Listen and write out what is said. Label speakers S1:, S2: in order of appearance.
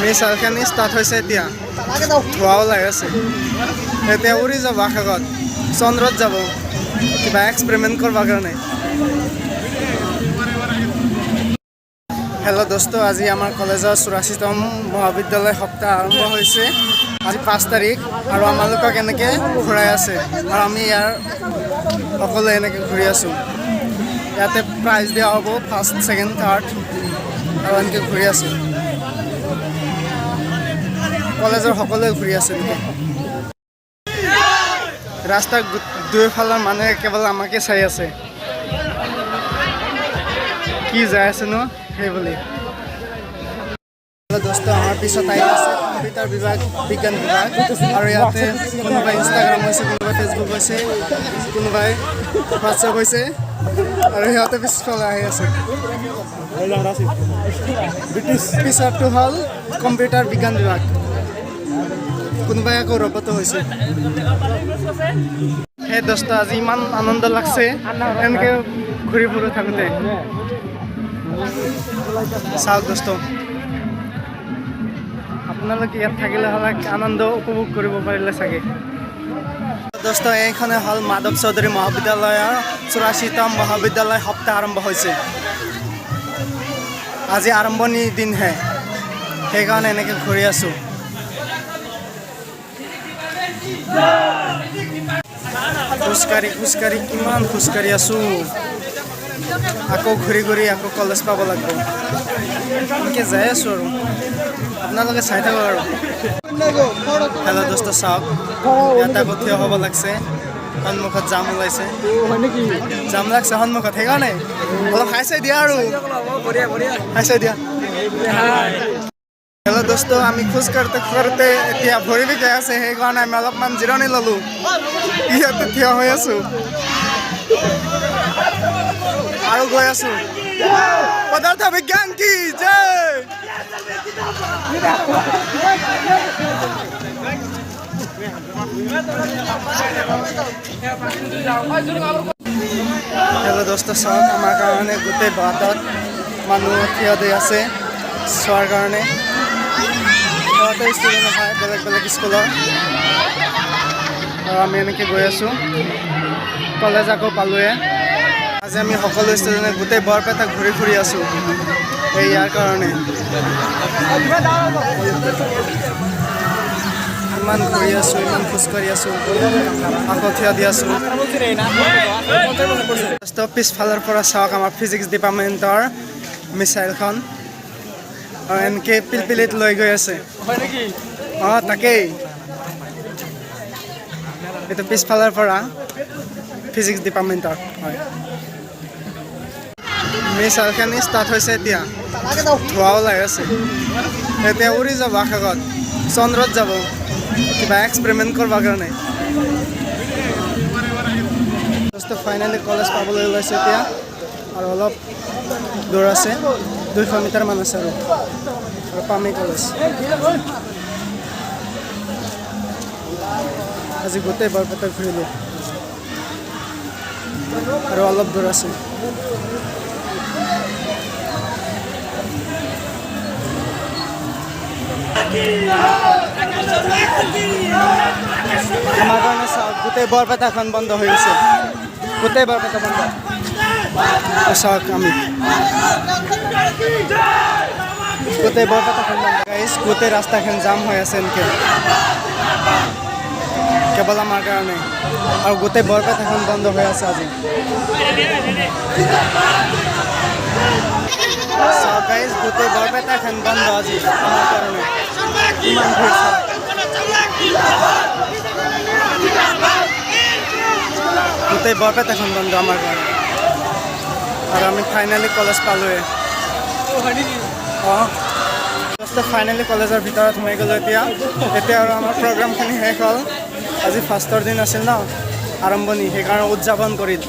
S1: মিছাইলখিনি start হৈছে এতিয়া ধোঁৱা ওলাই আছে এতিয়া উৰি যাব আকাশত চন্দ্ৰত যাব কিবা এক্সপেৰিমেণ্ট কৰিব কাৰণে হেল্ল' দোস্ত আজি আমাৰ কলেজৰ 84তম মহাবিদ্যালয় সপ্তাহ আৰম্ভ হৈছে আজি 5 তাৰিখ আৰু আমালোকক এনেকৈ ঘূৰাই আছে আৰু আমি ইয়াৰ সকলোৱে এনেকৈ ঘূৰি আছোঁ ইয়াতে প্ৰাইজ দিয়া হ'ব ফাৰ্ষ্ট ছেকেণ্ড থাৰ্ড আৰু এনেকৈ ঘূৰি আছোঁ কলেজৰ সকলোৱে ঘূৰি আছে এনেকৈ ৰাস্তাৰ দুয়োফালৰ মানুহে কেৱল আমাকে চাই আছে কি যাই আছে ন সেই বুলি দোস্ত আমাৰ পিছত আহি আছে কম্পিউটাৰ বিভাগ বিজ্ঞান বিভাগ আৰু ইয়াতে কোনোবাই ইনষ্টাগ্ৰাম হৈছে কোনোবাই ফেচবুক হৈছে কোনোবাই হোৱাটছএপ হৈছে আৰু সিহঁতে পিছফালে আহি আছে পিছৰটো হ'ল কম্পিউটাৰ বিজ্ঞান বিভাগ কোনোবাই আকৌ ৰবতো হৈছে সেই দোস্ত আজি ইমান আনন্দ লাগছে এনেকৈ ঘূৰি ফুৰি থাকোঁতে চাওক দোস্ত আপোনালোকে ইয়াত থাকিলে হ'লে আনন্দ উপভোগ কৰিব পাৰিলে চাগে দোস্ত এইখনে হ'ল মাধৱ চৌধুৰী মহাবিদ্যালয়ৰ 84তম মহাবিদ্যালয় সপ্তাহ আৰম্ভ হৈছে আজি আৰম্ভণি দিনহে সেইকাৰণে এনেকৈ ঘূৰি আছোঁ খোজকাঢ়ি কিমান খোজকাঢ়ি আছোঁ আকৌ ঘূৰি ঘূৰি আকৌ কলেজ পাব লাগিব এনেকৈ যাই আছোঁ আৰু আপোনালোকে চাই থাকক আৰু হেল্ল' দোস্ত চাওক ইয়াত আকৌ থিয় হ'ব লাগছে সন্মুখত জাম ওলাইছে জাম লাগছে সন্মুখত সেইকাৰণে অলপ হাই চাই দিয়া আৰু হাই চাই দিয়া হেল্ল' দোস্ত আমি খোজ কাঢ়োঁতে এতিয়া ভৰি বিষাই আছে সেইকাৰণে আমি অলপমান জিৰণি ল'লোঁ ইয়াতে থিয় হৈ আছোঁ আৰু গৈ আছোঁ পদাৰ্থ বিজ্ঞান কি জয় হেল্ল' দোস্ত চাওক আমাৰ কাৰণে গোটেই বাটত মানুহ থিয় দি আছে চোৱাৰ কাৰণে সিহঁতে ষ্টুডেণ্ট নহয় বেলেগ বেলেগ স্কুলৰ আৰু আমি এনেকৈ গৈ আছোঁ কলেজ আকৌ পালোঁৱে আজি আমি সকলো ষ্টুডেণ্টে গোটেই বৰপেটা ঘূৰি ফুৰি আছোঁ এই ইয়াৰ কাৰণে ইমান ঘূৰি আছোঁ ইমান খোজকাঢ়ি আছোঁ আকৌ থিয় দি আছোঁ পিছফালৰ পৰা চাওক আমাৰ ফিজিক্স ডিপাৰ্টমেণ্টৰ মিছাইলখন আৰু এনেকৈ পিলপিলিত লৈ গৈ আছে অঁ তাকেই এইটো পিছফালৰ পৰা ফিজিক্স ডিপাৰ্টমেণ্টৰ হয় মিছাইলখিনি ষ্টাৰ্ট হৈছে এতিয়া ধোঁৱা ওলাই আছে এতিয়া উৰি যাব আকাশত চন্দ্ৰত যাব কিবা এক্সপেৰিমেণ্ট কৰিব কাৰণে ফাইনেলি কলেজ পাবলৈ ওলাইছে এতিয়া আৰু অলপ দূৰ আছে 200 মিটাৰমান আছে আৰু পামেই কলেজ আজি গোটেই বৰপেটা ঘূৰিলোঁ আৰু অলপ দূৰ আছে আমাৰ কাৰণে চাওক গোটেই বৰপেটাখন বন্ধ হৈ গৈছে গোটেই বৰপেটা বন্ধ চাওক আমি গোটেই বৰপেটাখন বন্ধ গাইজ গোটেই ৰাস্তাখন জাম হৈ আছে এনেকৈ কেৱল আমাৰ কাৰণে আৰু গোটেই বৰপেটাখন বন্ধ হৈ আছে আজি চাওক গাইজ গোটেই বৰপেটাখন বন্ধ আজি আমাৰ কাৰণে ইমান ভিৰ গোটেই বৰপেটাখন বন্ধ আমাৰ কাৰণে আৰু আমি ফাইনেলি কলেজ পালোঁৱে অঁ ফাইনেলি কলেজৰ ভিতৰত সোমাই গ'লোঁ এতিয়া আৰু আমাৰ প্ৰগ্ৰামখিনি শেষ হ'ল আজি ফাৰ্ষ্টৰ দিন আছিল ন আৰম্ভণি সেইকাৰণে উদযাপন কৰিল